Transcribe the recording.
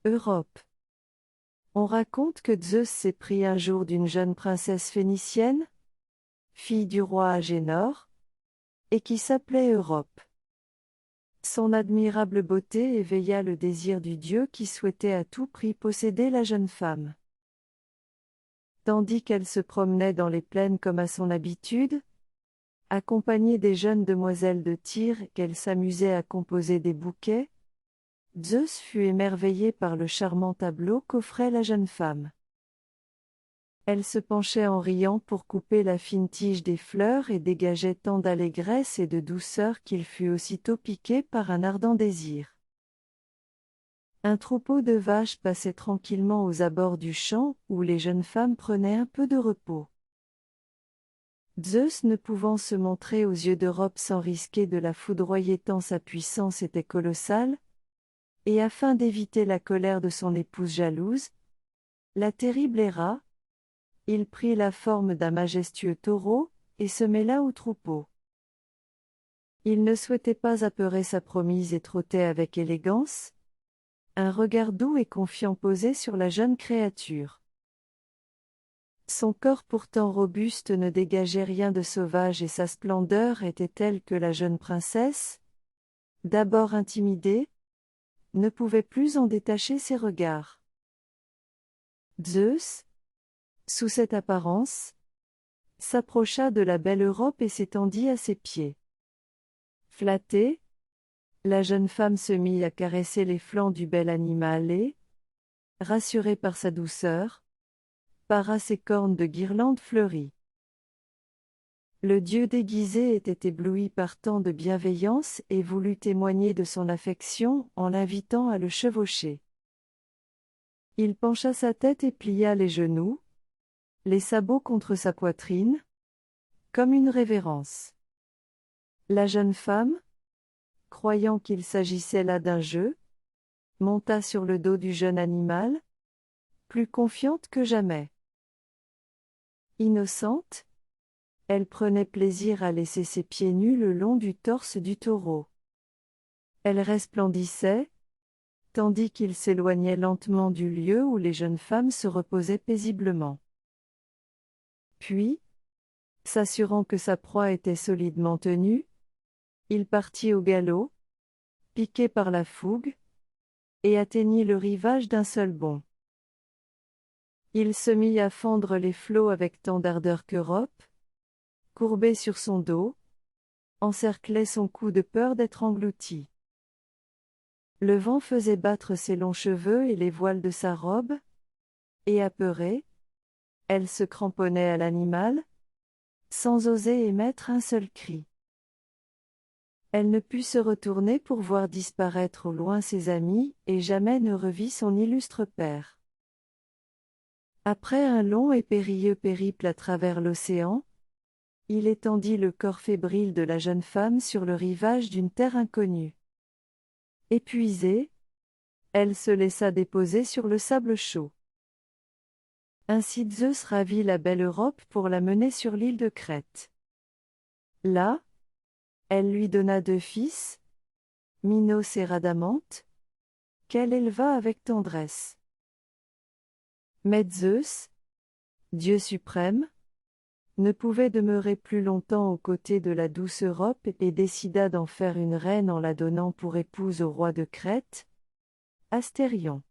Europe. On raconte que Zeus s'est pris un jour d'une jeune princesse phénicienne, fille du roi Agénor, et qui s'appelait Europe. Son admirable beauté éveilla le désir du dieu qui souhaitait à tout prix posséder la jeune femme. Tandis qu'elle se promenait dans les plaines comme à son habitude, accompagnée des jeunes demoiselles de Tyr qu'elle s'amusait à composer des bouquets, Zeus fut émerveillé par le charmant tableau qu'offrait la jeune femme. Elle se penchait en riant pour couper la fine tige des fleurs et dégageait tant d'allégresse et de douceur qu'il fut aussitôt piqué par un ardent désir. Un troupeau de vaches passait tranquillement aux abords du champ où les jeunes femmes prenaient un peu de repos. Zeus ne pouvant se montrer aux yeux d'Europe sans risquer de la foudroyer tant sa puissance était colossale, et afin d'éviter la colère de son épouse jalouse, la terrible Héra, il prit la forme d'un majestueux taureau, et se mêla au troupeau. Il ne souhaitait pas apeurer sa promise et trottait avec élégance, un regard doux et confiant posé sur la jeune créature. Son corps pourtant robuste ne dégageait rien de sauvage et sa splendeur était telle que la jeune princesse, d'abord intimidée, ne pouvait plus en détacher ses regards. Zeus, sous cette apparence, s'approcha de la belle Europe et s'étendit à ses pieds. Flattée, la jeune femme se mit à caresser les flancs du bel animal et, rassurée par sa douceur, para ses cornes de guirlandes fleuries. Le dieu déguisé était ébloui par tant de bienveillance et voulut témoigner de son affection en l'invitant à le chevaucher. Il pencha sa tête et plia les genoux, les sabots contre sa poitrine, comme une révérence. La jeune femme, croyant qu'il s'agissait là d'un jeu, monta sur le dos du jeune animal, plus confiante que jamais. Innocente, elle prenait plaisir à laisser ses pieds nus le long du torse du taureau. Elle resplendissait, tandis qu'il s'éloignait lentement du lieu où les jeunes femmes se reposaient paisiblement. Puis, s'assurant que sa proie était solidement tenue, il partit au galop, piqué par la fougue, et atteignit le rivage d'un seul bond. Il se mit à fendre les flots avec tant d'ardeur qu'Europe, courbé sur son dos, encerclait son cou de peur d'être englouti. Le vent faisait battre ses longs cheveux et les voiles de sa robe, et apeurée, elle se cramponnait à l'animal, sans oser émettre un seul cri. Elle ne put se retourner pour voir disparaître au loin ses amis, et jamais ne revit son illustre père. Après un long et périlleux périple à travers l'océan, il étendit le corps fébrile de la jeune femme sur le rivage d'une terre inconnue. Épuisée, elle se laissa déposer sur le sable chaud. Ainsi Zeus ravit la belle Europe pour la mener sur l'île de Crète. Là, elle lui donna 2 fils, Minos et Rhadamante, qu'elle éleva avec tendresse. Mais Zeus, Dieu suprême, ne pouvait demeurer plus longtemps aux côtés de la douce Europe et décida d'en faire une reine en la donnant pour épouse au roi de Crète, Astérion.